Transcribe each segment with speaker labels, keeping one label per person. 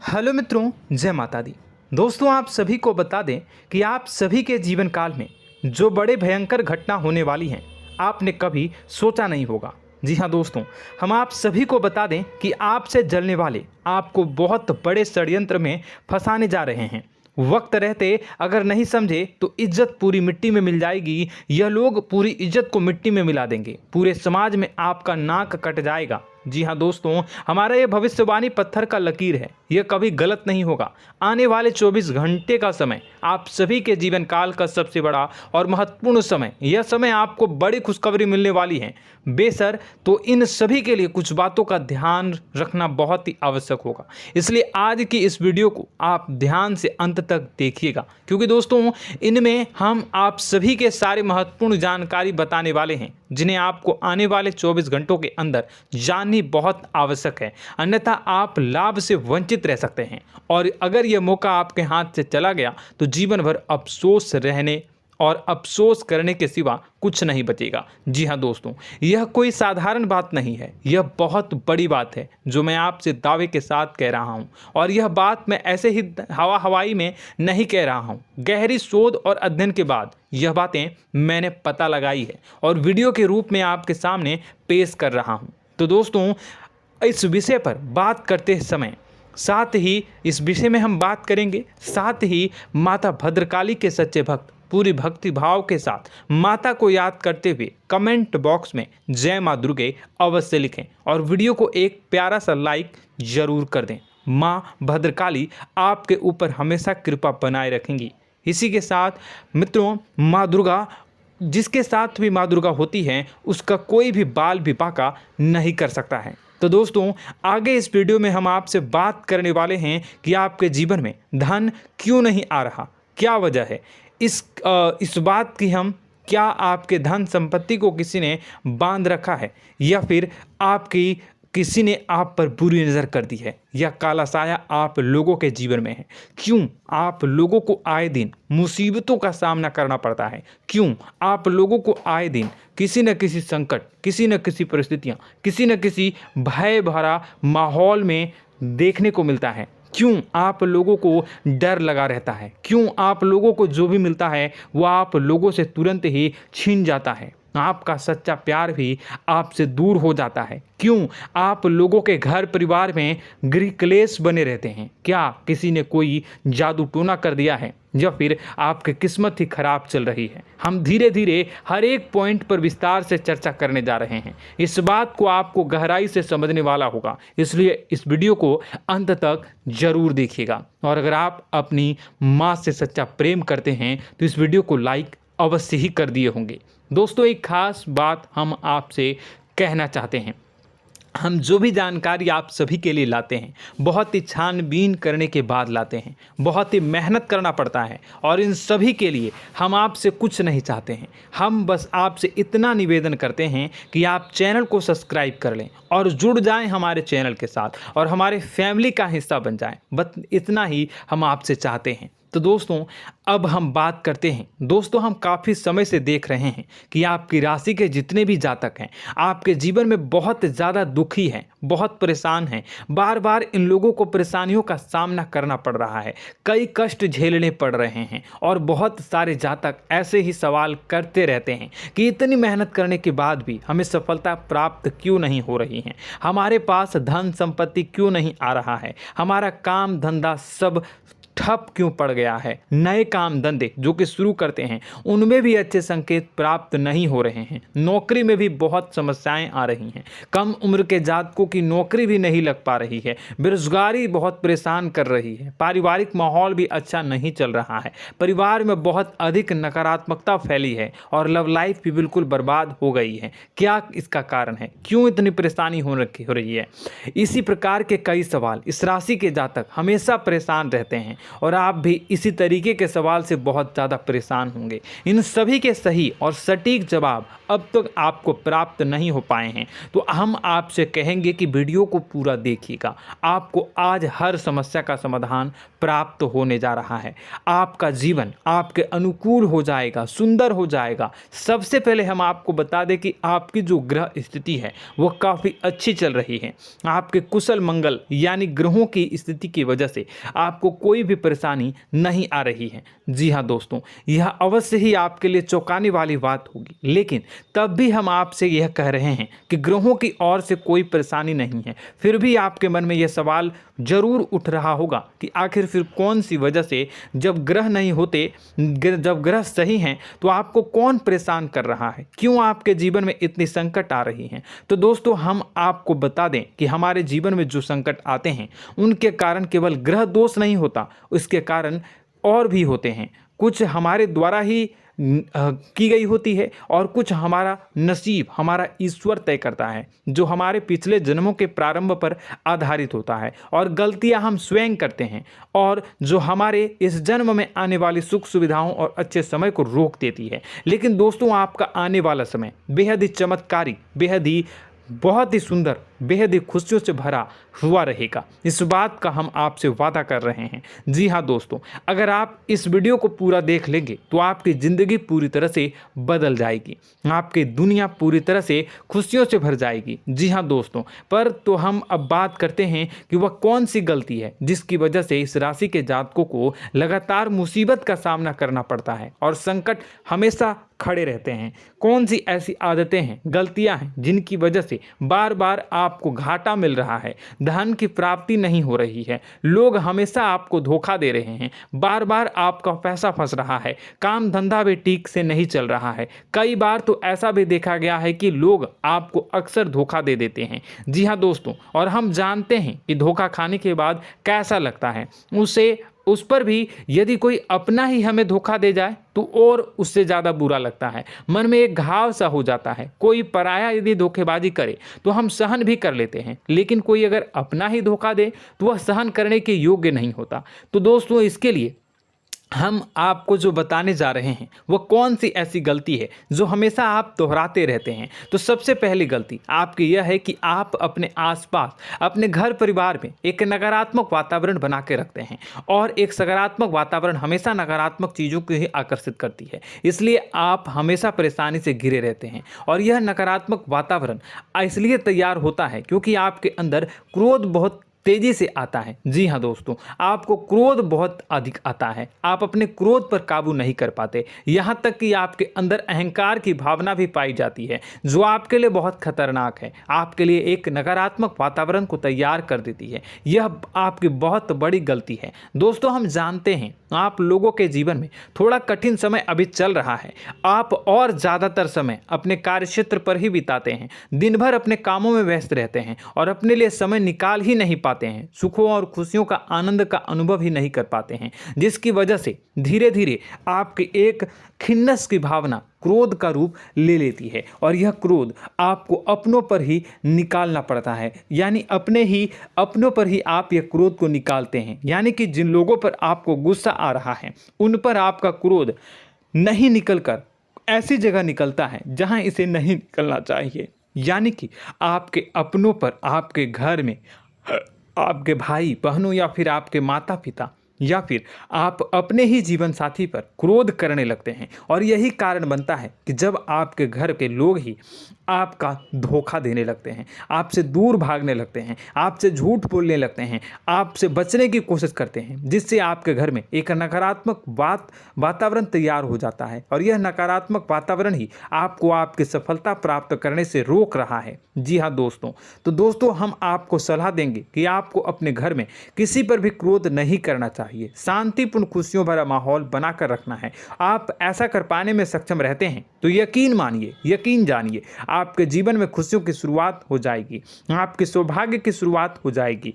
Speaker 1: Hello मित्रों, जय माता दी। दोस्तों, आप सभी को बता दें कि आप सभी के जीवन काल में जो बड़े भयंकर घटना होने वाली हैं, आपने कभी सोचा नहीं होगा। जी हाँ दोस्तों, हम आप सभी को बता दें कि आपसे जलने वाले आपको बहुत बड़े षड्यंत्र में फंसाने जा रहे हैं। वक्त रहते अगर नहीं समझे तो इज्जत पूरी मिट्टी में मिल जाएगी। यह लोग पूरी इज्जत को मिट्टी में मिला देंगे। पूरे समाज में आपका नाक कट जाएगा। जी हाँ दोस्तों, हमारा ये भविष्यवाणी पत्थर का लकीर है, यह कभी गलत नहीं होगा। आने वाले 24 घंटे का समय आप सभी के जीवन काल का सबसे बड़ा और महत्वपूर्ण समय। यह समय आपको बड़ी खुशखबरी मिलने वाली है बेसर, तो इन सभी के लिए कुछ बातों का ध्यान रखना बहुत ही आवश्यक होगा। इसलिए आज की इस वीडियो को आप ध्यान से अंत तक देखिएगा, क्योंकि दोस्तों इनमें हम आप सभी के सारे महत्वपूर्ण जानकारी बताने वाले हैं, जिन्हें आपको आने वाले 24 घंटों के अंदर जाननी बहुत आवश्यक है। अन्यथा आप लाभ से वंचित रह सकते हैं, और अगर यह मौका आपके हाथ से चला गया तो जीवन भर अफसोस रहने और अफसोस करने के सिवा कुछ नहीं बचेगा। जी हाँ दोस्तों, यह कोई साधारण बात नहीं है, यह बहुत बड़ी बात है जो मैं आपसे दावे के साथ कह रहा हूँ। और यह बात मैं ऐसे ही हवाई में नहीं कह रहा हूँ। गहरी शोध और अध्ययन के बाद यह बातें मैंने पता लगाई है और वीडियो के रूप में आपके सामने पेश कर रहा हूँ। तो दोस्तों, इस विषय पर बात करते समय साथ ही इस विषय में हम बात करेंगे, साथ ही माता भद्रकाली के सच्चे भक्त पूरी भक्ति भाव के साथ माता को याद करते हुए कमेंट बॉक्स में जय माँ दुर्गे अवश्य लिखें और वीडियो को एक प्यारा सा लाइक जरूर कर दें। माँ भद्रकाली आपके ऊपर हमेशा कृपा बनाए रखेंगी। इसी के साथ मित्रों, माँ दुर्गा, जिसके साथ भी माँ दुर्गा होती हैं, उसका कोई भी बाल भी बांका नहीं कर सकता है। तो दोस्तों, आगे इस वीडियो में हम आपसे बात करने वाले हैं कि आपके जीवन में धन क्यों नहीं आ रहा, क्या वजह है इस बात की। हम क्या आपके धन संपत्ति को किसी ने बांध रखा है, या फिर आपकी किसी ने आप पर बुरी नज़र कर दी है, या काला साया आप लोगों के जीवन में है। क्यों आप लोगों को आए दिन मुसीबतों का सामना करना पड़ता है, क्यों आप लोगों को आए दिन किसी न किसी संकट, किसी न किसी परिस्थितियाँ, किसी न किसी भय भरा माहौल में देखने को मिलता है, क्यों आप लोगों को डर लगा रहता है, क्यों आप लोगों को जो भी मिलता है वो आप लोगों से तुरंत ही छीन जाता है, आपका सच्चा प्यार भी आपसे दूर हो जाता है, क्यों आप लोगों के घर परिवार में गृह क्लेश बने रहते हैं। क्या किसी ने कोई जादू टोना कर दिया है, या फिर आपकी किस्मत ही खराब चल रही है। हम धीरे धीरे हर एक पॉइंट पर विस्तार से चर्चा करने जा रहे हैं। इस बात को आपको गहराई से समझने वाला होगा, इसलिए इस वीडियो को अंत तक जरूर देखिएगा। और अगर आप अपनी माँ से सच्चा प्रेम करते हैं तो इस वीडियो को लाइक अवश्य ही कर दिए होंगे। दोस्तों, एक खास बात हम आपसे कहना चाहते हैं। हम जो भी जानकारी आप सभी के लिए लाते हैं, बहुत ही छानबीन करने के बाद लाते हैं, बहुत ही मेहनत करना पड़ता है, और इन सभी के लिए हम आपसे कुछ नहीं चाहते हैं। हम बस आपसे इतना निवेदन करते हैं कि आप चैनल को सब्सक्राइब कर लें और जुड़ जाएं हमारे चैनल के साथ और हमारे फैमिली का हिस्सा बन जाएं। बस इतना ही हम आपसे चाहते हैं। तो दोस्तों, अब हम बात करते हैं। दोस्तों, हम काफ़ी समय से देख रहे हैं कि आपकी राशि के जितने भी जातक हैं, आपके जीवन में बहुत ज़्यादा दुखी हैं, बहुत परेशान हैं। बार बार इन लोगों को परेशानियों का सामना करना पड़ रहा है, कई कष्ट झेलने पड़ रहे हैं, और बहुत सारे जातक ऐसे ही सवाल करते रहते हैं कि इतनी मेहनत करने के बाद भी हमें सफलता प्राप्त क्यों नहीं हो रही है, हमारे पास धन संपत्ति क्यों नहीं आ रहा है, हमारा काम धंधा सब ठप क्यों पड़ गया है, नए काम धंधे जो कि शुरू करते हैं उनमें भी अच्छे संकेत प्राप्त नहीं हो रहे हैं, नौकरी में भी बहुत समस्याएं आ रही हैं, कम उम्र के जातकों की नौकरी भी नहीं लग पा रही है, बेरोजगारी बहुत परेशान कर रही है, पारिवारिक माहौल भी अच्छा नहीं चल रहा है, परिवार में बहुत अधिक नकारात्मकता फैली है, और लव लाइफ भी बिल्कुल बर्बाद हो गई है। क्या इसका कारण है, क्यों इतनी परेशानी हो रही है? इसी प्रकार के कई सवाल इस राशि के जातक हमेशा परेशान रहते हैं, और आप भी इसी तरीके के सवाल से बहुत ज़्यादा परेशान होंगे। इन सभी के सही और सटीक जवाब अब तक आपको प्राप्त नहीं हो पाए हैं, तो हम आपसे कहेंगे कि वीडियो को पूरा देखिएगा। आपको आज हर समस्या का समाधान प्राप्त होने जा रहा है। आपका जीवन आपके अनुकूल हो जाएगा, सुंदर हो जाएगा। सबसे पहले हम आपको बता दें कि आपकी जो ग्रह स्थिति है वो काफ़ी अच्छी चल रही है। आपके कुशल मंगल यानी ग्रहों की स्थिति की वजह से आपको कोई भी परेशानी नहीं आ रही है। जी हाँ दोस्तों, यह अवश्य ही आपके लिए चौंकाने वाली बात होगी, लेकिन तब भी हम आपसे यह कह रहे हैं कि ग्रहों की ओर से कोई परेशानी नहीं है। फिर भी आपके मन में यह सवाल जरूर उठ रहा होगा कि आखिर फिर कौन सी वजह से, जब ग्रह नहीं होते, जब ग्रह सही हैं, तो आपको कौन परेशान कर रहा है, क्यों आपके जीवन में इतनी संकट आ रही हैं। तो दोस्तों, हम आपको बता दें कि हमारे जीवन में जो संकट आते हैं उनके कारण केवल ग्रह दोष नहीं होता, उसके कारण और भी होते हैं। कुछ हमारे द्वारा ही की गई होती है और कुछ हमारा नसीब, हमारा ईश्वर तय करता है, जो हमारे पिछले जन्मों के प्रारंभ पर आधारित होता है। और गलतियां हम स्वयं करते हैं और जो हमारे इस जन्म में आने वाली सुख सुविधाओं और अच्छे समय को रोक देती है। लेकिन दोस्तों, आपका आने वाला समय बेहद ही चमत्कारी, बेहद ही बहुत ही सुंदर, बेहद ही खुशियों से भरा हुआ रहेगा। इस बात का हम आपसे वादा कर रहे हैं। जी हाँ दोस्तों, अगर आप इस वीडियो को पूरा देख लेंगे तो आपकी ज़िंदगी पूरी तरह से बदल जाएगी, आपकी दुनिया पूरी तरह से खुशियों से भर जाएगी। जी हाँ दोस्तों, पर तो हम अब बात करते हैं कि वह कौन सी गलती है जिसकी वजह से इस राशि के जातकों को लगातार मुसीबत का सामना करना पड़ता है और संकट हमेशा खड़े रहते हैं। कौन सी ऐसी आदतें हैं, गलतियां हैं जिनकी वजह से बार बार आपको घाटा मिल रहा है, धन की प्राप्ति नहीं हो रही है, लोग हमेशा आपको धोखा दे रहे हैं, बार बार आपका पैसा फंस रहा है, काम धंधा भी ठीक से नहीं चल रहा है। कई बार तो ऐसा भी देखा गया है कि लोग आपको अक्सर धोखा दे देते हैं। जी हाँ दोस्तों, और हम जानते हैं कि धोखा खाने के बाद कैसा लगता है। उस पर भी यदि कोई अपना ही हमें धोखा दे जाए तो और उससे ज़्यादा बुरा लगता है, मन में एक घाव सा हो जाता है। कोई पराया यदि धोखेबाजी करे तो हम सहन भी कर लेते हैं, लेकिन कोई अगर अपना ही धोखा दे तो वह सहन करने के योग्य नहीं होता। तो दोस्तों, इसके लिए हम आपको जो बताने जा रहे हैं वो कौन सी ऐसी गलती है जो हमेशा आप दोहराते रहते हैं। तो सबसे पहली गलती आपकी यह है कि आप अपने आसपास, अपने घर परिवार में एक नकारात्मक वातावरण बना के रखते हैं, और एक सकारात्मक वातावरण हमेशा नकारात्मक चीज़ों को ही आकर्षित करती है। इसलिए आप हमेशा परेशानी से घिरे रहते हैं, और यह नकारात्मक वातावरण इसलिए तैयार होता है क्योंकि आपके अंदर क्रोध बहुत तेजी से आता है। जी हाँ दोस्तों, आपको क्रोध बहुत अधिक आता है, आप अपने क्रोध पर काबू नहीं कर पाते, यहाँ तक कि आपके अंदर अहंकार की भावना भी पाई जाती है, जो आपके लिए बहुत खतरनाक है, आपके लिए एक नकारात्मक वातावरण को तैयार कर देती है। यह आपकी बहुत बड़ी गलती है। दोस्तों, हम जानते हैं आप लोगों के जीवन में थोड़ा कठिन समय अभी चल रहा है। आप और ज़्यादातर समय अपने कार्यक्षेत्र पर ही बिताते हैं, दिन भर अपने कामों में व्यस्त रहते हैं और अपने लिए समय निकाल ही नहीं पाते हैं, सुखों और खुशियों का आनंद का अनुभव ही नहीं कर पाते हैं, जिसकी वजह से धीरे धीरे आपकी एक खिन्नस की भावना क्रोध का रूप ले लेती है, और यह क्रोध आपको अपनों पर ही निकालना पड़ता है। यानी अपनों पर ही आप यह क्रोध को निकालते हैं। यानी कि जिन लोगों पर आपको गुस्सा आ रहा है उन पर आपका क्रोध नहीं निकलकर ऐसी जगह निकलता है जहां इसे नहीं निकलना चाहिए। यानी कि आपके अपनों पर, आपके घर में, आपके भाई बहनों या फिर आपके माता पिता या फिर आप अपने ही जीवन साथी पर क्रोध करने लगते हैं, और यही कारण बनता है कि जब आपके घर के लोग ही आपका धोखा देने लगते हैं, आपसे दूर भागने लगते हैं, आपसे झूठ बोलने लगते हैं, आपसे बचने की कोशिश करते हैं, जिससे आपके घर में एक नकारात्मक वातावरण तैयार हो जाता है, और यह नकारात्मक वातावरण ही आपको आपकी सफलता प्राप्त करने से रोक रहा है। जी हाँ दोस्तों, तो दोस्तों, हम आपको सलाह देंगे कि आपको अपने घर में किसी पर भी क्रोध नहीं करना चाहिए, शांतिपूर्ण खुशियों भरा माहौल बनाकर रखना है। आप ऐसा कर पाने में सक्षम रहते हैं तो यकीन मानिए, यकीन जानिए, आपके जीवन में खुशियों की शुरुआत हो जाएगी, आपके सौभाग्य की शुरुआत हो जाएगी।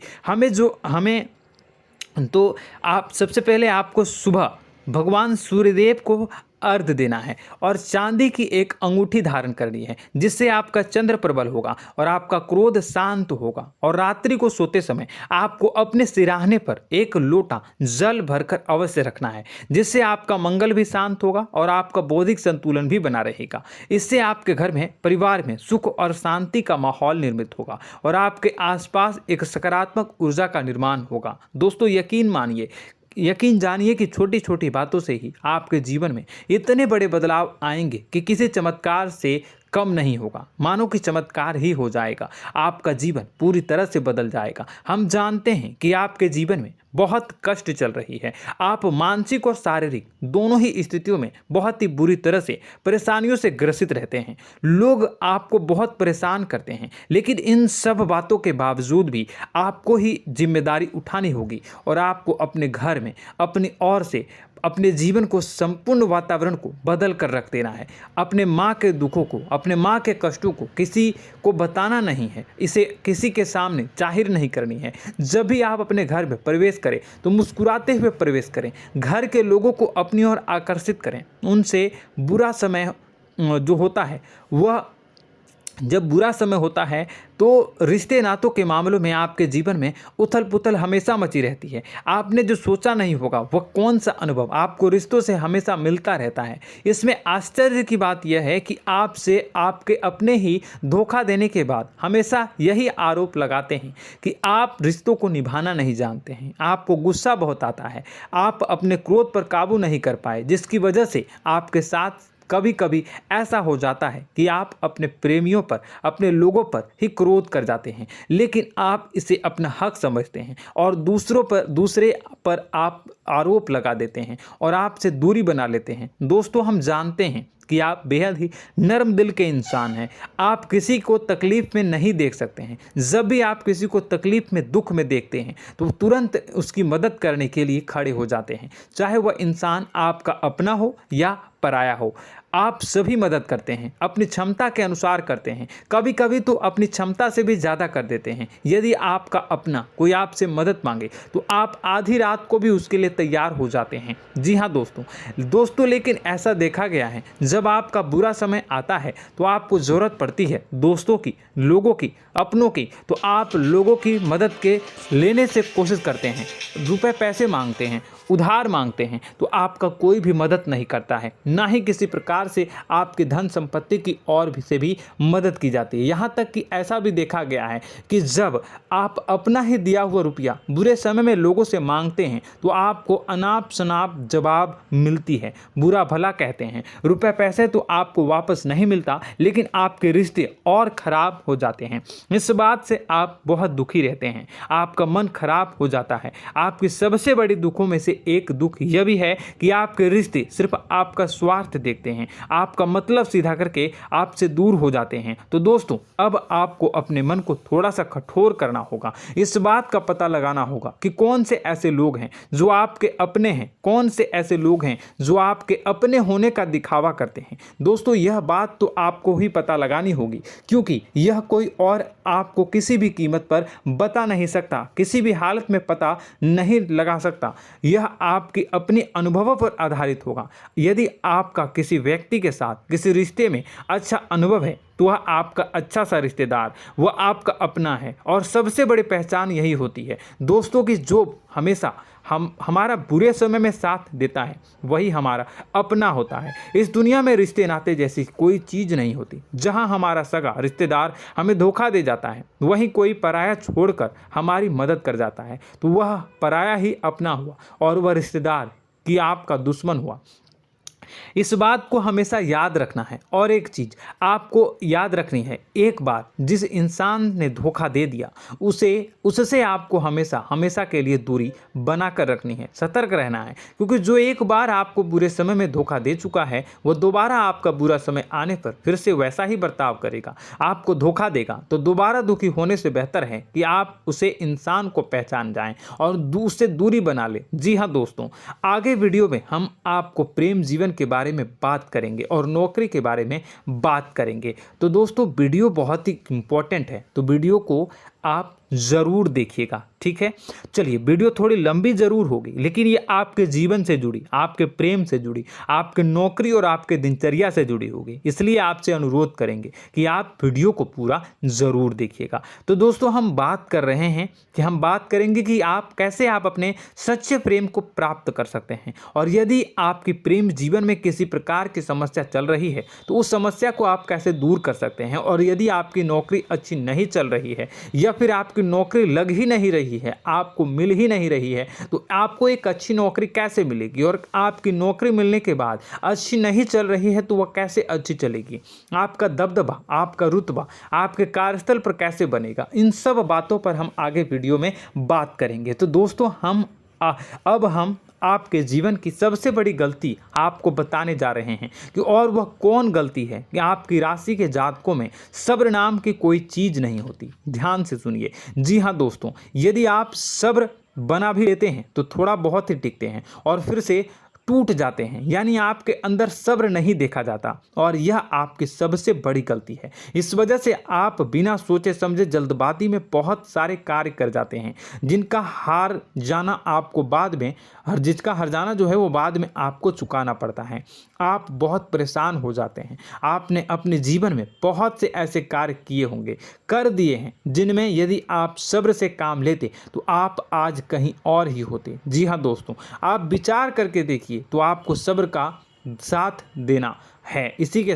Speaker 1: आप सबसे पहले आपको सुबह भगवान सूर्यदेव को अर्घ्य देना है और चांदी की एक अंगूठी धारण करनी है, जिससे आपका चंद्र प्रबल होगा और आपका क्रोध शांत होगा। और रात्रि को सोते समय आपको अपने सिरहाने पर एक लोटा जल भरकर अवश्य रखना है, जिससे आपका मंगल भी शांत होगा और आपका बौद्धिक संतुलन भी बना रहेगा। इससे आपके घर में, परिवार में सुख और शांति का माहौल निर्मित होगा और आपके आसपास एक सकारात्मक ऊर्जा का निर्माण होगा। दोस्तों, यकीन जानिए कि छोटी छोटी बातों से ही आपके जीवन में इतने बड़े बदलाव आएंगे कि किसी चमत्कार से कम नहीं होगा। मानो कि चमत्कार ही हो जाएगा, आपका जीवन पूरी तरह से बदल जाएगा। हम जानते हैं कि आपके जीवन में बहुत कष्ट चल रही है, आप मानसिक और शारीरिक दोनों ही स्थितियों में बहुत ही बुरी तरह से परेशानियों से ग्रसित रहते हैं। लोग आपको बहुत परेशान करते हैं, लेकिन इन सब बातों के बावजूद भी आपको ही जिम्मेदारी उठानी होगी और आपको अपने घर में अपनी ओर से अपने जीवन को, संपूर्ण वातावरण को बदल कर रख देना है। अपने माँ के दुखों को, अपने माँ के कष्टों को किसी को बताना नहीं है, इसे किसी के सामने जाहिर नहीं करनी है। जब भी आप अपने घर में प्रवेश करें तो मुस्कुराते हुए प्रवेश करें, घर के लोगों को अपनी ओर आकर्षित करें। उनसे बुरा समय जो होता है वह जब बुरा समय होता है तो रिश्ते नातों के मामलों में आपके जीवन में उथल पुथल हमेशा मची रहती है। आपने जो सोचा नहीं होगा वह कौन सा अनुभव आपको रिश्तों से हमेशा मिलता रहता है। इसमें आश्चर्य की बात यह है कि आपसे आपके अपने ही धोखा देने के बाद हमेशा यही आरोप लगाते हैं कि आप रिश्तों को निभाना नहीं जानते हैं, आपको गुस्सा बहुत आता है, आप अपने क्रोध पर काबू नहीं कर पाए, जिसकी वजह से आपके साथ कभी कभी ऐसा हो जाता है कि आप अपने प्रेमियों पर, अपने लोगों पर ही क्रोध कर जाते हैं, लेकिन आप इसे अपना हक समझते हैं और दूसरे पर आप आरोप लगा देते हैं और आपसे दूरी बना लेते हैं। दोस्तों, हम जानते हैं कि आप बेहद ही नर्म दिल के इंसान हैं। आप किसी को तकलीफ में नहीं देख सकते हैं। जब भी आप किसी को तकलीफ में, दुख में देखते हैं तो तुरंत उसकी मदद करने के लिए खड़े हो जाते हैं, चाहे वह इंसान आपका अपना हो या पराया हो। आप सभी मदद करते हैं, अपनी क्षमता के अनुसार करते हैं, कभी कभी तो अपनी क्षमता से भी ज़्यादा कर देते हैं। यदि आपका अपना कोई आपसे मदद मांगे तो आप आधी रात को भी उसके लिए तैयार हो जाते हैं। जी हाँ दोस्तों, लेकिन ऐसा देखा गया है, जब आपका बुरा समय आता है तो आपको ज़रूरत पड़ती है दोस्तों की, लोगों की, अपनों की, तो आप लोगों की मदद के लेने से कोशिश करते हैं, रुपए पैसे मांगते हैं, उधार मांगते हैं, तो आपका कोई भी मदद नहीं करता है, ना ही किसी प्रकार से आपकी धन संपत्ति की ओर से भी मदद की जाती है। यहाँ तक कि ऐसा भी देखा गया है कि जब आप अपना ही दिया हुआ रुपया बुरे समय में लोगों से मांगते हैं तो आपको अनाप शनाप जवाब मिलती है, बुरा भला कहते हैं। रुपए पैसे तो आपको वापस नहीं मिलता, लेकिन आपके रिश्ते और खराब हो जाते हैं। इस बात से आप बहुत दुखी रहते हैं, आपका मन खराब हो जाता है। आपकी सबसे बड़ी दुखों में से एक दुख यह भी है कि आपके रिश्ते सिर्फ आपका स्वार्थ देखते हैं, आपका मतलब सीधा करके आपसे दूर हो जाते हैं। तो दोस्तों, अब आपको अपने मन को थोड़ा सा कठोर करना होगा, इस बात का पता लगाना होगा कि कौन से ऐसे लोग हैं जो आपके अपने हैं, कौन से ऐसे लोग हैं जो आपके अपने होने का दिखावा करते हैं। दोस्तों, यह बात तो आपको ही पता लगानी होगी, क्योंकि यह कोई और आपको किसी भी कीमत पर बता नहीं सकता, किसी भी हालत में पता नहीं लगा सकता। यह आपके अपने अनुभवों पर आधारित होगा। यदि आपका किसी व्यक्ति के साथ किसी रिश्ते में अच्छा अनुभव है तो वह आपका अच्छा सा रिश्तेदार, वह आपका अपना है। और सबसे बड़ी पहचान यही होती है दोस्तों की जो हमेशा हमारा बुरे समय में साथ देता है वही हमारा अपना होता है। इस दुनिया में रिश्ते नाते जैसी कोई चीज़ नहीं होती। जहां हमारा सगा रिश्तेदार हमें धोखा दे जाता है, वहीं कोई पराया छोड़कर हमारी मदद कर जाता है, तो वह पराया ही अपना हुआ और वह रिश्तेदार की आपका दुश्मन हुआ। इस बात को हमेशा याद रखना है। और एक चीज़ आपको याद रखनी है, एक बार जिस इंसान ने धोखा दे दिया उससे आपको हमेशा के लिए दूरी बना कर रखनी है, सतर्क रहना है। क्योंकि जो एक बार आपको बुरे समय में धोखा दे चुका है वो दोबारा आपका बुरा समय आने पर फिर से वैसा ही बर्ताव करेगा, आपको धोखा देगा। तो दोबारा दुखी होने से बेहतर है कि आप उसे इंसान को पहचान जाएं और उससे दूरी बना लें। जी हाँ दोस्तों, आगे वीडियो में हम आपको प्रेम जीवन के बारे में बात करेंगे और नौकरी के बारे में बात करेंगे। तो दोस्तों, वीडियो बहुत ही इम्पोर्टेंट है, तो वीडियो को आप ज़रूर देखिएगा, ठीक है। चलिए, वीडियो थोड़ी लंबी ज़रूर होगी, लेकिन ये आपके जीवन से जुड़ी, आपके प्रेम से जुड़ी, आपके नौकरी और आपके दिनचर्या से जुड़ी होगी, इसलिए आपसे अनुरोध करेंगे कि आप वीडियो को पूरा ज़रूर देखिएगा। तो दोस्तों, हम बात कर रहे हैं कि हम बात करेंगे कि आप कैसे आप अपने सच्चे प्रेम को प्राप्त कर सकते हैं, और यदि आपकी प्रेम जीवन में किसी प्रकार की समस्या चल रही है तो उस समस्या को आप कैसे दूर कर सकते हैं, और यदि आपकी नौकरी अच्छी नहीं चल रही है या फिर आपकी नौकरी लग ही नहीं रही है, आपको मिल ही नहीं रही है, तो आपको एक अच्छी नौकरी कैसे मिलेगी, और आपकी नौकरी मिलने के बाद अच्छी नहीं चल रही है तो वह कैसे अच्छी चलेगी, आपका दबदबा, आपका रुतबा आपके कार्यस्थल पर कैसे बनेगा, इन सब बातों पर हम आगे वीडियो में बात करेंगे। तो दोस्तों, अब हम आपके जीवन की सबसे बड़ी गलती आपको बताने जा रहे हैं कि और वह कौन गलती है कि आपकी राशि के जातकों में सब्र नाम की कोई चीज़ नहीं होती। ध्यान से सुनिए। जी हाँ दोस्तों, यदि आप सब्र बना भी लेते हैं तो थोड़ा बहुत ही टिकते हैं और फिर से टूट जाते हैं, यानी आपके अंदर सब्र नहीं देखा जाता, और यह आपकी सबसे बड़ी गलती है। इस वजह से आप बिना सोचे समझे जल्दबाजी में बहुत सारे कार्य कर जाते हैं, जिनका हार जाना आपको बाद में जिसका हर जाना जो है वो बाद में आपको चुकाना पड़ता है। आप बहुत परेशान हो जाते हैं। आपने अपने जीवन में बहुत से ऐसे कार्य किए होंगे, कर दिए हैं, जिनमें यदि आप सब्र से काम लेते तो आप आज कहीं और ही होते। जी हाँ दोस्तों, आप विचार करके देखिए तो आपको सब्र का साथ देना है। इसी के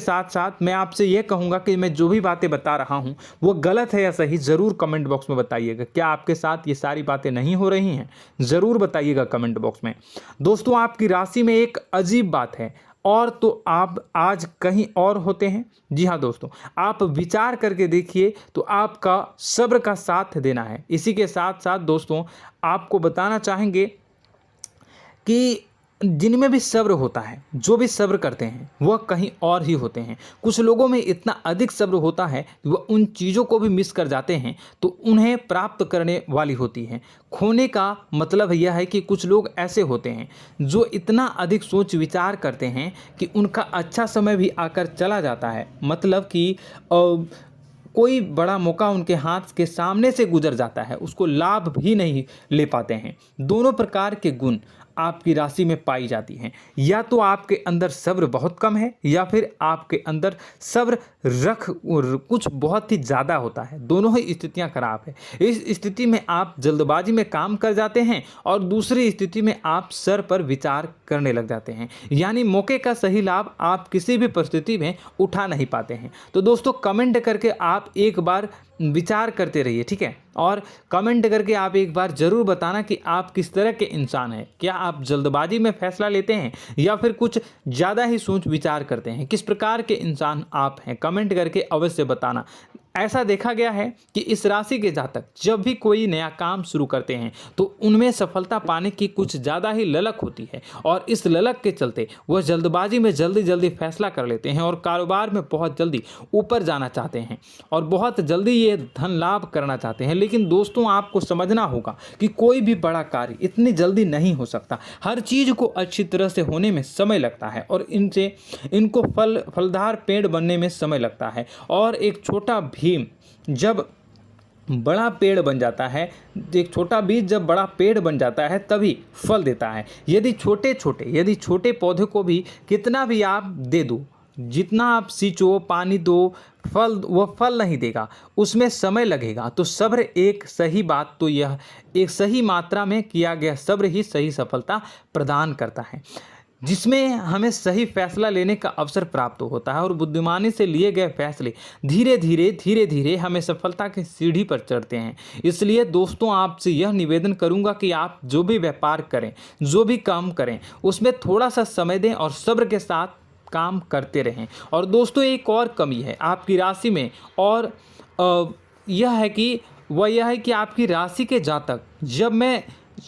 Speaker 1: साथ साथ मैं आपसे ये कहूँगा कि मैं जो भी बातें बता रहा हूँ वो गलत है या सही, ज़रूर कमेंट बॉक्स में बताइएगा। क्या आपके साथ ये सारी बातें नहीं हो रही हैं, ज़रूर बताइएगा कमेंट बॉक्स में। दोस्तों, आपकी राशि में एक अजीब बात है, और तो आप आज कहीं और होते हैं। जी हाँ दोस्तों, आप विचार करके देखिए तो आपका सब्र का साथ देना है। इसी के साथ साथ दोस्तों, आपको बताना चाहेंगे कि जिनमें भी सब्र होता है, जो भी सब्र करते हैं वह कहीं और ही होते हैं। कुछ लोगों में इतना अधिक सब्र होता है कि वह उन चीज़ों को भी मिस कर जाते हैं तो उन्हें प्राप्त करने वाली होती हैं। खोने का मतलब यह है कि कुछ लोग ऐसे होते हैं जो इतना अधिक सोच विचार करते हैं कि उनका अच्छा समय भी आकर चला जाता है, मतलब कि कोई बड़ा मौका उनके हाथ के सामने से गुजर जाता है, उसको लाभ भी नहीं ले पाते हैं। दोनों प्रकार के गुण आपकी राशि में पाई जाती हैं। या तो आपके अंदर सब्र बहुत कम है या फिर आपके अंदर सब्र कुछ बहुत ही ज़्यादा होता है। दोनों ही स्थितियां खराब है। इस स्थिति में आप जल्दबाजी में काम कर जाते हैं और दूसरी स्थिति में आप सर पर विचार करने लग जाते हैं, यानी मौके का सही लाभ आप किसी भी परिस्थिति में उठा नहीं पाते हैं। तो दोस्तों, कमेंट करके आप एक बार विचार करते रहिए, ठीक है, और कमेंट करके आप एक बार ज़रूर बताना कि आप किस तरह के इंसान हैं। क्या आप जल्दबाजी में फैसला लेते हैं या फिर कुछ ज़्यादा ही सोच विचार करते हैं? किस प्रकार के इंसान आप हैं, कमेंट करके अवश्य बताना। ऐसा देखा गया है कि इस राशि के जातक जब भी कोई नया काम शुरू करते हैं तो उनमें सफलता पाने की कुछ ज़्यादा ही ललक होती है, और इस ललक के चलते वह जल्दबाजी में जल्दी फैसला कर लेते हैं और कारोबार में बहुत जल्दी ऊपर जाना चाहते हैं और बहुत जल्दी ये धन लाभ करना चाहते हैं। लेकिन दोस्तों, आपको समझना होगा कि कोई भी बड़ा कार्य इतनी जल्दी नहीं हो सकता। हर चीज़ को अच्छी तरह से होने में समय लगता है और इनको फलदार पेड़ बनने में समय लगता है। और एक छोटा भीम जब बड़ा पेड़ बन जाता है, एक छोटा बीज जब बड़ा पेड़ बन जाता है तभी फल देता है। यदि छोटे पौधे को भी कितना भी आप दे दो, जितना आप सींचो, पानी दो, वह फल नहीं देगा, उसमें समय लगेगा। तो सब्र एक सही बात, तो यह एक सही मात्रा में किया गया सब्र ही सही सफलता प्रदान करता है, जिसमें हमें सही फैसला लेने का अवसर प्राप्त होता है और बुद्धिमानी से लिए गए फैसले धीरे धीरे हमें सफलता की सीढ़ी पर चढ़ते हैं। इसलिए दोस्तों, आपसे यह निवेदन करूंगा कि आप जो भी व्यापार करें, जो भी काम करें, उसमें थोड़ा सा समय दें और सब्र के साथ काम करते रहें। और दोस्तों, एक और कमी है आपकी राशि में, और यह है कि आपकी राशि के जातक जब मैं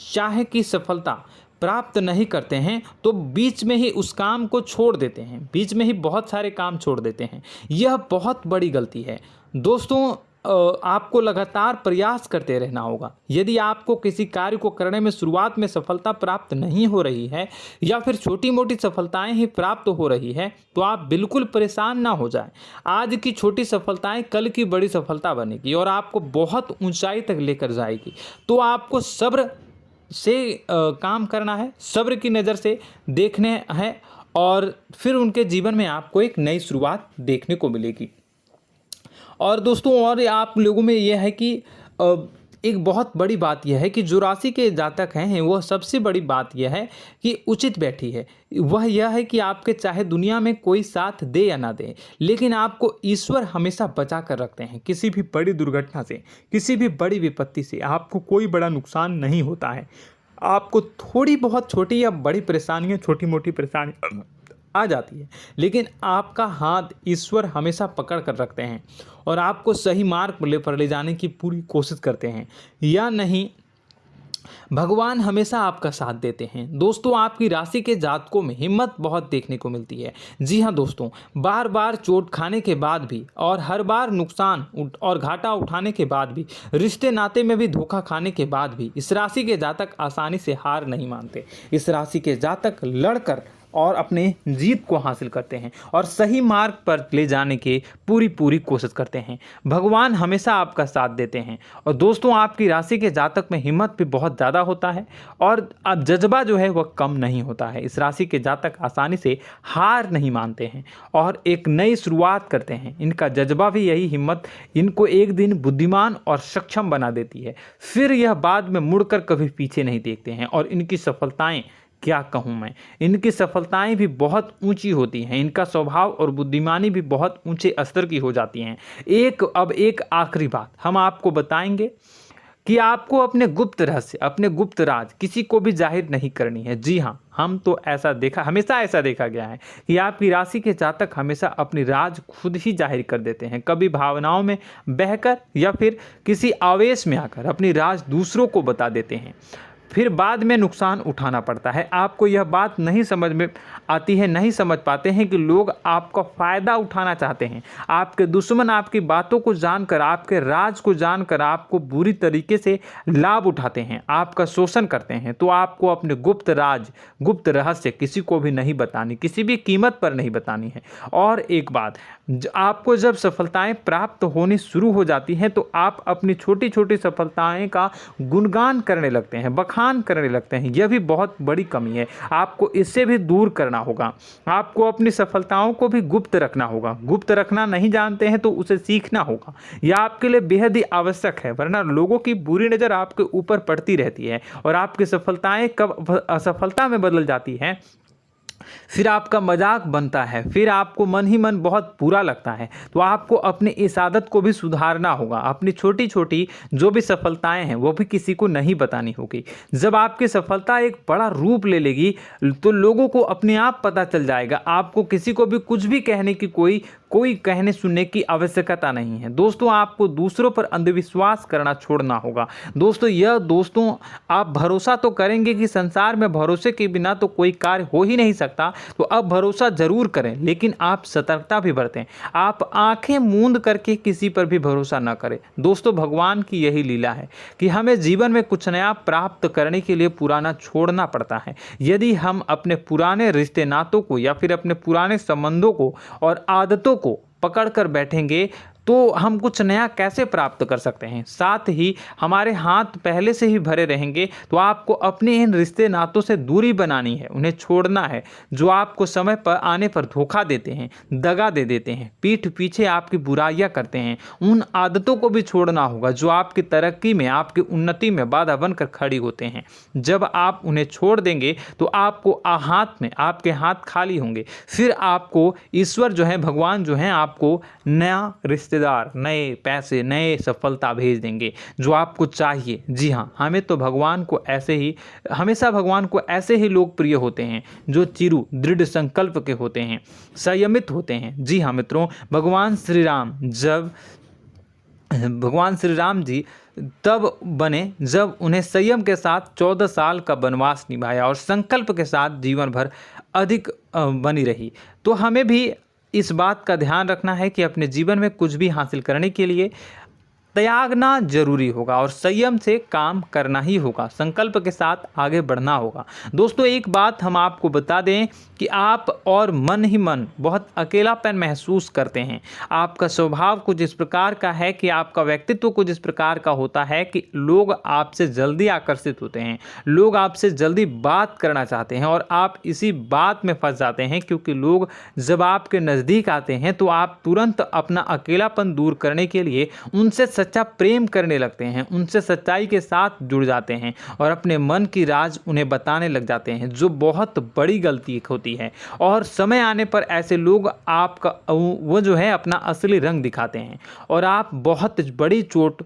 Speaker 1: चाहे कि सफलता प्राप्त नहीं करते हैं तो बीच में ही उस काम को छोड़ देते हैं, बीच में ही बहुत सारे काम छोड़ देते हैं। यह बहुत बड़ी गलती है दोस्तों। आपको लगातार प्रयास करते रहना होगा। यदि आपको किसी कार्य को करने में शुरुआत में सफलता प्राप्त नहीं हो रही है या फिर छोटी मोटी सफलताएं ही प्राप्त हो रही है तो आप बिल्कुल परेशान ना हो जाएं। आज की छोटी सफलताएं कल की बड़ी सफलता बनेगी और आपको बहुत ऊंचाई तक लेकर जाएगी। तो आपको सब्र से काम करना है, सब्र की नज़र से देखने हैं और फिर उनके जीवन में आपको एक नई शुरुआत देखने को मिलेगी। और दोस्तों और आप लोगों में यह है कि एक बहुत बड़ी बात यह है कि जो राशि के जातक हैं वह सबसे बड़ी बात यह है कि उचित बैठी है। वह यह है कि आपके चाहे दुनिया में कोई साथ दे या ना दे, लेकिन आपको ईश्वर हमेशा बचा कर रखते हैं। किसी भी बड़ी दुर्घटना से, किसी भी बड़ी विपत्ति से आपको कोई बड़ा नुकसान नहीं होता है। आपको थोड़ी बहुत छोटी या बड़ी परेशानियाँ, छोटी मोटी परेशानी आ जाती है, लेकिन आपका हाथ ईश्वर हमेशा पकड़ कर रखते हैं और आपको सही मार्ग पर ले जाने की पूरी कोशिश करते हैं। या नहीं, भगवान हमेशा आपका साथ देते हैं। दोस्तों आपकी राशि के जातकों में हिम्मत बहुत देखने को मिलती है। जी हाँ दोस्तों, बार बार चोट खाने के बाद भी और हर बार नुकसान और घाटा उठाने के बाद भी, रिश्ते नाते में भी धोखा खाने के बाद भी इस राशि के जातक आसानी से हार नहीं मानते। इस राशि के जातक लड़कर और अपने जीत को हासिल करते हैं और सही मार्ग पर ले जाने की पूरी कोशिश करते हैं। भगवान हमेशा आपका साथ देते हैं। और दोस्तों आपकी राशि के जातक में हिम्मत भी बहुत ज़्यादा होता है और अब जज्बा जो है वह कम नहीं होता है। इस राशि के जातक आसानी से हार नहीं मानते हैं और एक नई शुरुआत करते हैं। इनका जज्बा भी, यही हिम्मत इनको एक दिन बुद्धिमान और सक्षम बना देती है। फिर यह बाद में मुड़कर कभी पीछे नहीं देखते हैं और इनकी सफलताएं, क्या कहूँ मैं, इनकी सफलताएं भी बहुत ऊंची होती हैं। इनका स्वभाव और बुद्धिमानी भी बहुत ऊंचे स्तर की हो जाती हैं। अब एक आखिरी बात हम आपको बताएंगे कि आपको अपने गुप्त रहस्य, अपने गुप्त राज किसी को भी जाहिर नहीं करनी है। जी हाँ, हम तो हमेशा ऐसा देखा गया है कि आपकी राशि के जातक हमेशा अपनी राज खुद ही जाहिर कर देते हैं। कभी भावनाओं में बहकर या फिर किसी आवेश में आकर अपनी राज दूसरों को बता देते हैं, फिर बाद में नुकसान उठाना पड़ता है। आपको यह बात नहीं समझ में आती है, नहीं समझ पाते हैं कि लोग आपका फ़ायदा उठाना चाहते हैं। आपके दुश्मन आपकी बातों को जानकर, आपके राज को जानकर आपको बुरी तरीके से लाभ उठाते हैं, आपका शोषण करते हैं। तो आपको अपने गुप्त राज, गुप्त रहस्य किसी को भी नहीं बतानी, किसी भी कीमत पर नहीं बतानी है। और एक बात, आपको जब सफलताएं प्राप्त होनी शुरू हो जाती हैं तो आप अपनी छोटी छोटी सफलताएं का गुणगान करने लगते हैं, बखान करने लगते हैं। यह भी बहुत बड़ी कमी है, आपको इससे भी दूर करना होगा। आपको अपनी सफलताओं को भी गुप्त रखना होगा। गुप्त रखना नहीं जानते हैं तो उसे सीखना होगा। यह आपके लिए बेहद ही आवश्यक है, वरना लोगों की बुरी नज़र आपके ऊपर पड़ती रहती है और आपकी सफलताएं कब असफलता में बदल जाती हैं, फिर आपका मजाक बनता है, फिर आपको मन ही मन बहुत बुरा लगता है। तो आपको अपनी इस आदत को भी सुधारना होगा। अपनी छोटी छोटी जो भी सफलताएं हैं वो भी किसी को नहीं बतानी होगी। जब आपकी सफलता एक बड़ा रूप ले लेगी तो लोगों को अपने आप पता चल जाएगा। आपको किसी को भी कुछ भी कहने की कोई कहने सुनने की आवश्यकता नहीं है। दोस्तों आपको दूसरों पर अंधविश्वास करना छोड़ना होगा। दोस्तों आप भरोसा तो करेंगे कि संसार में भरोसे के बिना तो कोई कार्य हो ही नहीं सकता, तो अब भरोसा जरूर करें, लेकिन आप सतर्कता भी बरतें। आप आंखें मूंद करके किसी पर भी भरोसा न करें। दोस्तों भगवान की यही लीला है कि हमें जीवन में कुछ नया प्राप्त करने के लिए पुराना छोड़ना पड़ता है। यदि हम अपने पुराने रिश्ते नातों को या फिर अपने पुराने संबंधों को और आदतों को पकड़ कर बैठेंगे तो हम कुछ नया कैसे प्राप्त कर सकते हैं। साथ ही हमारे हाथ पहले से ही भरे रहेंगे। तो आपको अपने इन रिश्ते नातों से दूरी बनानी है, उन्हें छोड़ना है। जो आपको समय पर आने पर धोखा देते हैं, दगा दे देते हैं, पीठ पीछे आपकी बुराइयां करते हैं, उन आदतों को भी छोड़ना होगा जो आपकी तरक्की में, आपकी उन्नति में बाधा बनकर खड़ी होते हैं। जब आप उन्हें छोड़ देंगे तो आपको आपके हाथ खाली होंगे। फिर आपको ईश्वर जो है, भगवान जो है, आपको नया रिश्तेदार, नए पैसे, नए सफलता भेज देंगे जो आपको चाहिए। जी हाँ, हमेशा भगवान को ऐसे ही लोग प्रिय होते हैं जो चिरु दृढ़ संकल्प के होते हैं, संयमित होते हैं। जी हाँ मित्रों, भगवान श्री राम जी तब बने जब उन्हें संयम के साथ 14 साल का वनवास निभाया और संकल्प के साथ जीवन भर अधिक बनी रही। तो हमें भी इस बात का ध्यान रखना है कि अपने जीवन में कुछ भी हासिल करने के लिए त्यागना जरूरी होगा और संयम से काम करना ही होगा, संकल्प के साथ आगे बढ़ना होगा। दोस्तों एक बात हम आपको बता दें कि आप और मन ही मन बहुत अकेलापन महसूस करते हैं। आपका स्वभाव कुछ इस प्रकार का है कि आपका व्यक्तित्व कुछ इस प्रकार का होता है कि लोग आपसे जल्दी आकर्षित होते हैं, लोग आपसे जल्दी बात करना चाहते हैं और आप इसी बात में फंस जाते हैं, क्योंकि लोग जब आपके नज़दीक आते हैं तो आप तुरंत अपना अकेलापन दूर करने के लिए उनसे सच्चा प्रेम करने लगते हैं, उनसे सच्चाई के साथ जुड़ जाते हैं और अपने मन की राज उन्हें बताने लग जाते हैं, जो बहुत बड़ी गलती होती है। और समय आने पर ऐसे लोग आपका वो जो है अपना असली रंग दिखाते हैं और आप बहुत बड़ी चोट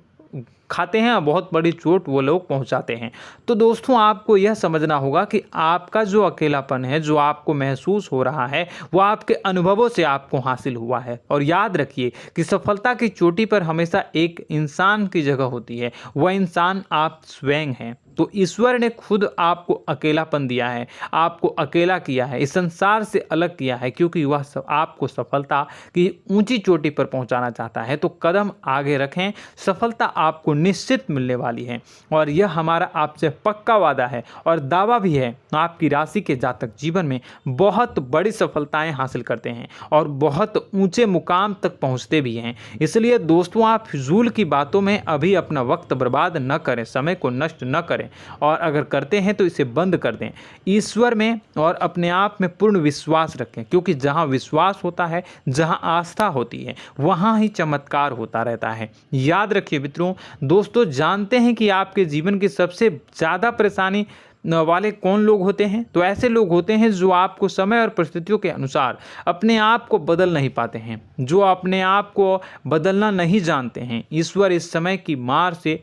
Speaker 1: खाते हैं और बहुत बड़ी चोट वो लोग पहुंचाते हैं। तो दोस्तों आपको यह समझना होगा कि आपका जो अकेलापन है, जो आपको महसूस हो रहा है, वो आपके अनुभवों से आपको हासिल हुआ है। और याद रखिए कि सफलता की चोटी पर हमेशा एक इंसान की जगह होती है, वह इंसान आप स्वयं हैं। तो ईश्वर ने खुद आपको अकेलापन दिया है, आपको अकेला किया है, इस संसार से अलग किया है, क्योंकि वह आपको सफलता की ऊंची चोटी पर पहुंचाना चाहता है। तो कदम आगे रखें, सफलता आपको निश्चित मिलने वाली है और यह हमारा आपसे पक्का वादा है और दावा भी है। आपकी राशि के जातक जीवन में बहुत बड़ी सफलताएं हासिल करते हैं और बहुत ऊंचे मुकाम तक पहुंचते भी हैं। इसलिए दोस्तों आप फिजूल की बातों में अभी अपना वक्त बर्बाद न करें, समय को नष्ट न करें और अगर करते हैं तो इसे बंद कर दें। ईश्वर में और अपने आप में पूर्ण विश्वास रखें, क्योंकि जहां विश्वास होता है, जहां आस्था होती है, वहां ही चमत्कार होता रहता है। याद रखिए मित्रों, दोस्तों जानते हैं कि आपके जीवन की सबसे ज़्यादा परेशानी वाले कौन लोग होते हैं? तो ऐसे लोग होते हैं जो आपको समय और परिस्थितियों के अनुसार अपने आप को बदल नहीं पाते हैं, जो अपने आप को बदलना नहीं जानते हैं। ईश्वर इस समय की मार से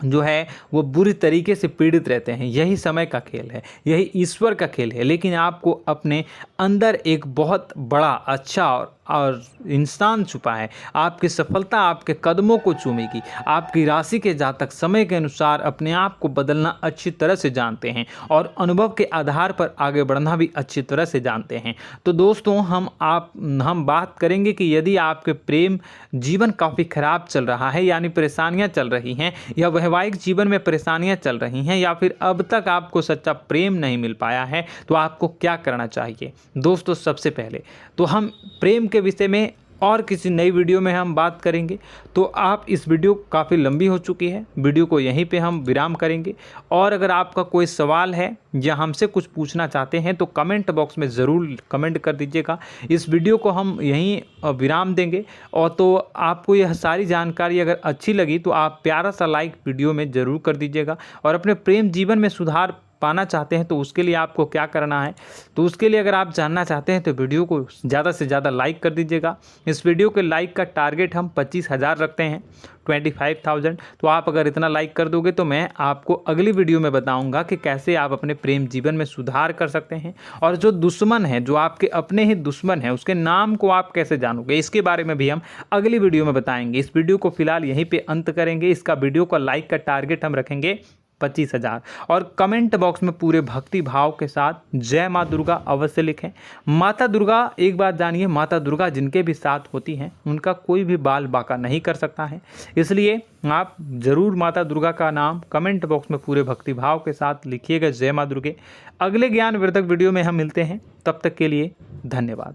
Speaker 1: जो है वो बुरी तरीके से पीड़ित रहते हैं। यही समय का खेल है, यही ईश्वर का खेल है। लेकिन आपको अपने अंदर एक बहुत बड़ा अच्छा और इंसान छुपा है। आपकी सफलता आपके कदमों को चूमेगी। आपकी राशि के जातक समय के अनुसार अपने आप को बदलना अच्छी तरह से जानते हैं और अनुभव के आधार पर आगे बढ़ना भी अच्छी तरह से जानते हैं। तो दोस्तों हम बात करेंगे कि यदि आपके प्रेम जीवन काफ़ी खराब चल रहा है, यानी परेशानियां चल रही हैं, या वैवाहिक जीवन में परेशानियां चल रही हैं, या फिर अब तक आपको सच्चा प्रेम नहीं मिल पाया है, तो आपको क्या करना चाहिए? दोस्तों सबसे पहले तो हम प्रेम के विषय में और किसी नई वीडियो में हम बात करेंगे। तो आप इस वीडियो काफ़ी लंबी हो चुकी है, वीडियो को यहीं पे हम विराम करेंगे। और अगर आपका कोई सवाल है या हमसे कुछ पूछना चाहते हैं तो कमेंट बॉक्स में ज़रूर कमेंट कर दीजिएगा। इस वीडियो को हम यहीं विराम देंगे। और तो आपको यह सारी जानकारी अगर अच्छी लगी तो आप प्यारा सा लाइक वीडियो में ज़रूर कर दीजिएगा। और अपने प्रेम जीवन में सुधार पाना चाहते हैं तो उसके लिए आपको क्या करना है, तो उसके लिए अगर आप जानना चाहते हैं तो वीडियो को ज़्यादा से ज़्यादा लाइक कर दीजिएगा। इस वीडियो के लाइक का टारगेट हम 25,000 रखते हैं, 25,000। तो आप अगर इतना लाइक कर दोगे तो मैं आपको अगली वीडियो में बताऊंगा कि कैसे आप अपने प्रेम जीवन में सुधार कर सकते हैं। और जो दुश्मन है, जो आपके अपने ही दुश्मन है, उसके नाम को आप कैसे जानोगे, इसके बारे में भी हम अगली वीडियो में बताएंगे। इस वीडियो को फिलहाल यहीं पर अंत करेंगे। इसका वीडियो का लाइक का टारगेट हम रखेंगे 25,000। और कमेंट बॉक्स में पूरे भक्ति भाव के साथ जय माँ दुर्गा अवश्य लिखें। माता दुर्गा, एक बात जानिए, माता दुर्गा जिनके भी साथ होती हैं उनका कोई भी बाल बाका नहीं कर सकता है। इसलिए आप ज़रूर माता दुर्गा का नाम कमेंट बॉक्स में पूरे भक्ति भाव के साथ लिखिएगा, जय माँ दुर्गे। अगले ज्ञानवर्धक वीडियो में हम मिलते हैं, तब तक के लिए धन्यवाद।